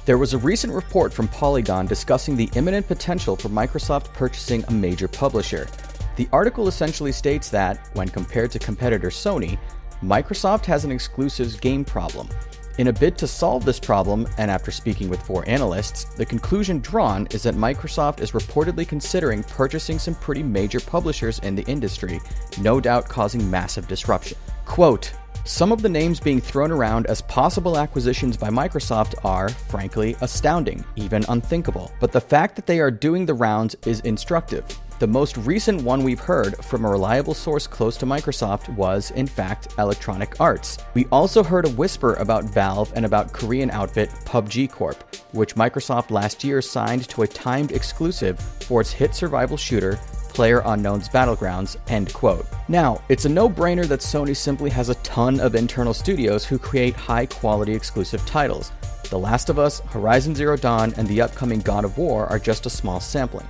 There was a recent report from Polygon discussing the imminent potential for Microsoft purchasing a major publisher. The article essentially states that, when compared to competitor Sony, Microsoft has an exclusives game problem. In a bid to solve this problem, and after speaking with 4 analysts, the conclusion drawn is that Microsoft is reportedly considering purchasing some pretty major publishers in the industry, no doubt causing massive disruption. Quote, "Some of the names being thrown around as possible acquisitions by Microsoft are, frankly, astounding, even unthinkable. But the fact that they are doing the rounds is instructive. The most recent one we've heard from a reliable source close to Microsoft was, in fact, Electronic Arts. We also heard a whisper about Valve and about Korean outfit PUBG Corp, which Microsoft last year signed to a timed exclusive for its hit survival shooter, PlayerUnknown's Battlegrounds," end quote. Now, it's a no-brainer that Sony simply has a ton of internal studios who create high-quality exclusive titles. The Last of Us, Horizon Zero Dawn, and the upcoming God of War are just a small sampling.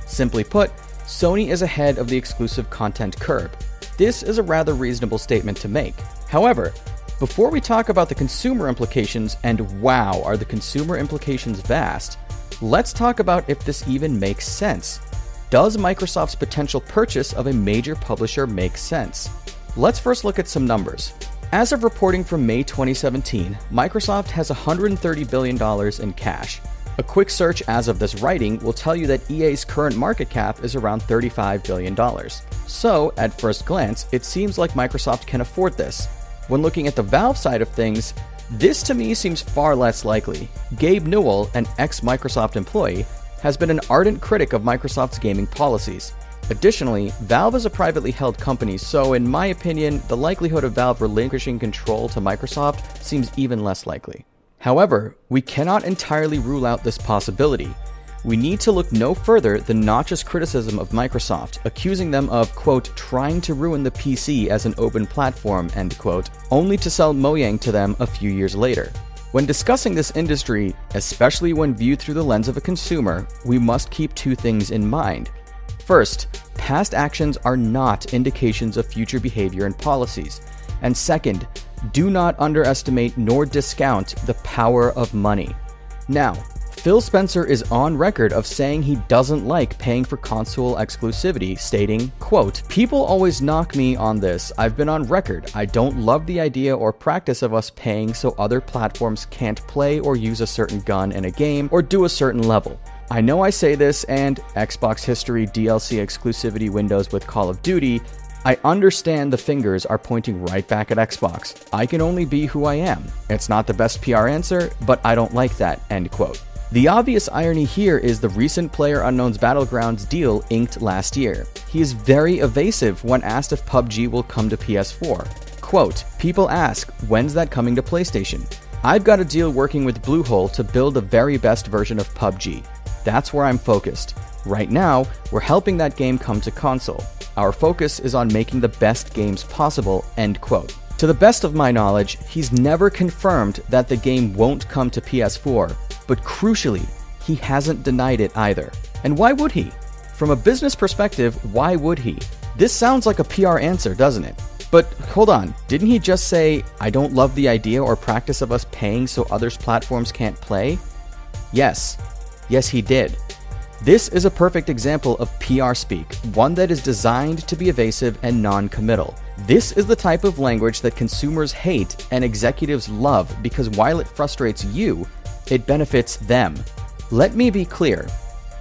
Simply put, Sony is ahead of the exclusive content curve. This is a rather reasonable statement to make. However, before we talk about the consumer implications, and wow, are the consumer implications vast, let's talk about if this even makes sense. Does Microsoft's potential purchase of a major publisher make sense? Let's first look at some numbers. As of reporting from May 2017, Microsoft has $130 billion in cash. A quick search as of this writing will tell you that EA's current market cap is around $35 billion. So, at first glance, it seems like Microsoft can afford this. When looking at the Valve side of things, this to me seems far less likely. Gabe Newell, an ex-Microsoft employee, has been an ardent critic of Microsoft's gaming policies. Additionally, Valve is a privately held company, so in my opinion, the likelihood of Valve relinquishing control to Microsoft seems even less likely. However, we cannot entirely rule out this possibility. We need to look no further than Notch's criticism of Microsoft, accusing them of, quote, trying to ruin the PC as an open platform, end quote, only to sell Mojang to them a few years later. When discussing this industry, especially when viewed through the lens of a consumer, we must keep 2 things in mind. First, past actions are not indications of future behavior and policies. And second, do not underestimate nor discount the power of money. Now, Phil Spencer is on record of saying he doesn't like paying for console exclusivity, stating, quote, "People always knock me on this. I've been on record. I don't love the idea or practice of us paying so other platforms can't play or use a certain gun in a game or do a certain level. I know I say this, and Xbox history DLC exclusivity windows with Call of Duty, I understand the fingers are pointing right back at Xbox. I can only be who I am. It's not the best PR answer, but I don't like that," end quote. The obvious irony here is the recent PlayerUnknown's Battlegrounds deal inked last year. He is very evasive when asked if PUBG will come to PS4. Quote, "People ask, when's that coming to PlayStation? I've got a deal working with Bluehole to build the very best version of PUBG. That's where I'm focused. Right now, we're helping that game come to console. Our focus is on making the best games possible," end quote. To the best of my knowledge, he's never confirmed that the game won't come to PS4, but crucially, he hasn't denied it either. And why would he? From a business perspective, why would he? This sounds like a PR answer, doesn't it? But hold on, didn't he just say, "I don't love the idea or practice of us paying so others' platforms can't play"? Yes, he did. This is a perfect example of PR speak, one that is designed to be evasive and non-committal. This is the type of language that consumers hate and executives love because while it frustrates you, it benefits them. Let me be clear.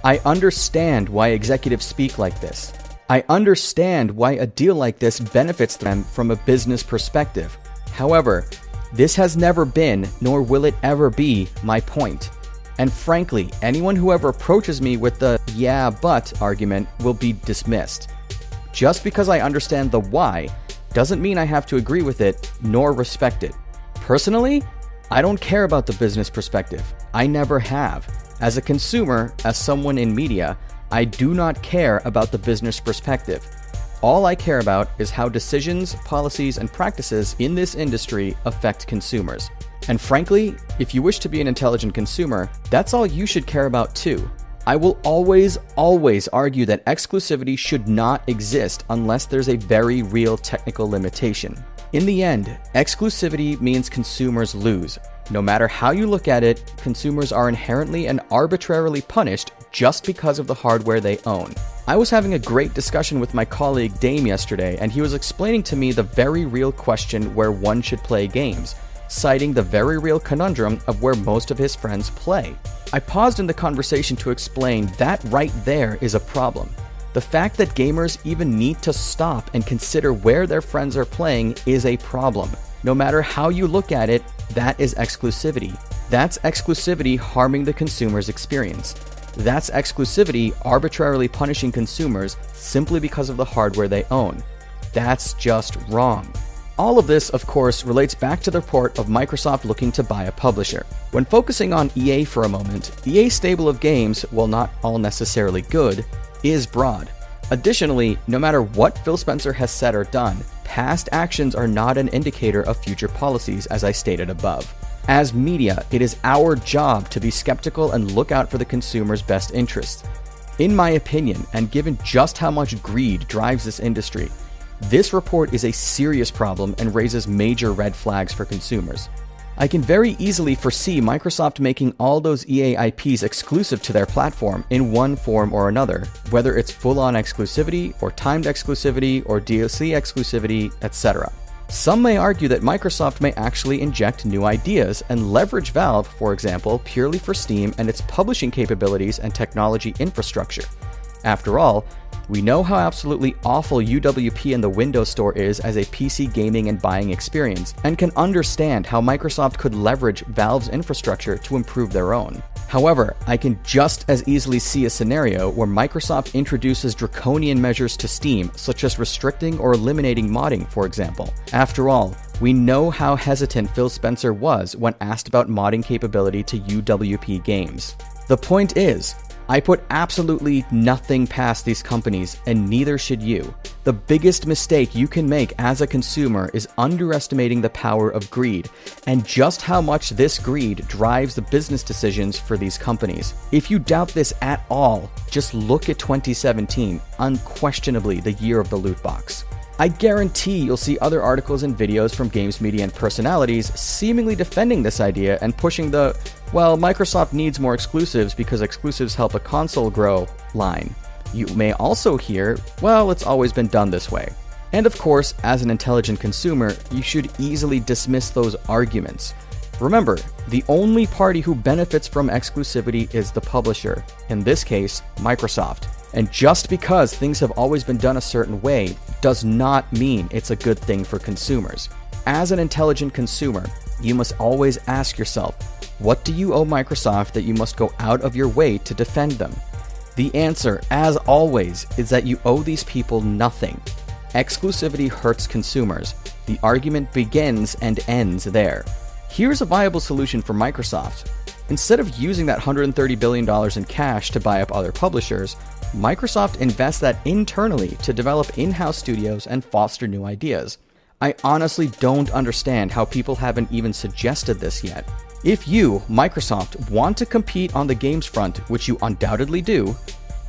I understand why executives speak like this. I understand why a deal like this benefits them from a business perspective. However, this has never been, nor will it ever be, my point. And frankly, anyone who ever approaches me with the "yeah, but" argument will be dismissed. Just because I understand the why doesn't mean I have to agree with it nor respect it. Personally, I don't care about the business perspective. I never have. As a consumer, as someone in media, I do not care about the business perspective. All I care about is how decisions, policies, and practices in this industry affect consumers. And frankly, if you wish to be an intelligent consumer, that's all you should care about too. I will always argue that exclusivity should not exist unless there's a very real technical limitation. In the end, exclusivity means consumers lose. No matter how you look at it, consumers are inherently and arbitrarily punished just because of the hardware they own. I was having a great discussion with my colleague Dame yesterday, and he was explaining to me the very real question where one should play games, citing the very real conundrum of where most of his friends play. I paused in the conversation to explain that right there is a problem. The fact that gamers even need to stop and consider where their friends are playing is a problem. No matter how you look at it, that is exclusivity. That's exclusivity harming the consumer's experience. That's exclusivity arbitrarily punishing consumers simply because of the hardware they own. That's just wrong. All of this, of course, relates back to the report of Microsoft looking to buy a publisher. When focusing on EA for a moment, EA's stable of games, while not all necessarily good, is broad. Additionally, no matter what Phil Spencer has said or done, past actions are not an indicator of future policies, as I stated above. As media, it is our job to be skeptical and look out for the consumer's best interests. In my opinion, and given just how much greed drives this industry, this report is a serious problem and raises major red flags for consumers. I can very easily foresee Microsoft making all those EA IPs exclusive to their platform in one form or another, whether it's full-on exclusivity or timed exclusivity or DLC exclusivity, etc. Some may argue that Microsoft may actually inject new ideas and leverage Valve, for example, purely for Steam and its publishing capabilities and technology infrastructure. After all, we know how absolutely awful UWP in the Windows Store is as a PC gaming and buying experience, and can understand how Microsoft could leverage Valve's infrastructure to improve their own. However, I can just as easily see a scenario where Microsoft introduces draconian measures to Steam, such as restricting or eliminating modding, for example. After all, we know how hesitant Phil Spencer was when asked about modding capability to UWP games. The point is, I put absolutely nothing past these companies, and neither should you. The biggest mistake you can make as a consumer is underestimating the power of greed, and just how much this greed drives the business decisions for these companies. If you doubt this at all, just look at 2017, unquestionably the year of the loot box. I guarantee you'll see other articles and videos from games media and personalities seemingly defending this idea and pushing the, well, Microsoft needs more exclusives because exclusives help a console grow line. You may also hear, well, it's always been done this way. And of course, as an intelligent consumer, you should easily dismiss those arguments. Remember, the only party who benefits from exclusivity is the publisher, in this case, Microsoft. And just because things have always been done a certain way does not mean it's a good thing for consumers. As an intelligent consumer, you must always ask yourself, what do you owe Microsoft that you must go out of your way to defend them? The answer, as always, is that you owe these people nothing. Exclusivity hurts consumers. The argument begins and ends there. Here's a viable solution for Microsoft. Instead of using that $130 billion in cash to buy up other publishers, Microsoft invests that internally to develop in-house studios and foster new ideas. I honestly don't understand how people haven't even suggested this yet. If you, Microsoft, want to compete on the games front, which you undoubtedly do,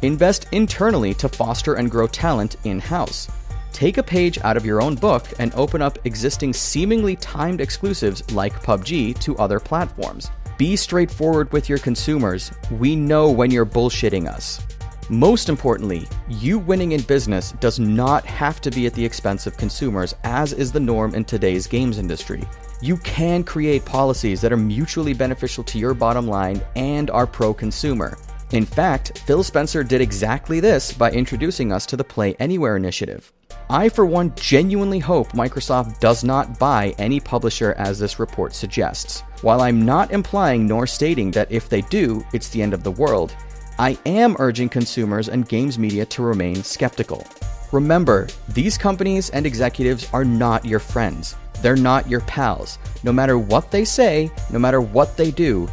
invest internally to foster and grow talent in-house. Take a page out of your own book and open up existing seemingly timed exclusives like PUBG to other platforms. Be straightforward with your consumers. We know when you're bullshitting us. Most importantly, you winning in business does not have to be at the expense of consumers, as is the norm in today's games industry. You can create policies that are mutually beneficial to your bottom line and are pro-consumer. In fact, Phil Spencer did exactly this by introducing us to the Play Anywhere initiative. I, for one, genuinely hope Microsoft does not buy any publisher as this report suggests. While I'm not implying nor stating that if they do, it's the end of the world, I am urging consumers and games media to remain skeptical. Remember, these companies and executives are not your friends. They're not your pals. No matter what they say, no matter what they do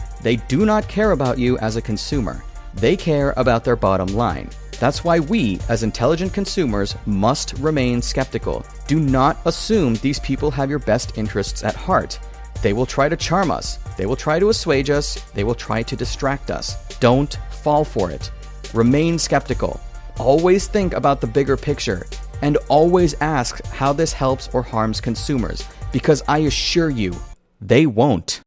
not care about you as a consumer. They care about their bottom line. That's why we, as intelligent consumers, must remain skeptical. Do not assume these people have your best interests at heart. They will try to charm us. They will try to assuage us. They will try to distract us. Don't fall for it. Remain skeptical. Always think about the bigger picture. And always ask how this helps or harms consumers. Because I assure you, they won't.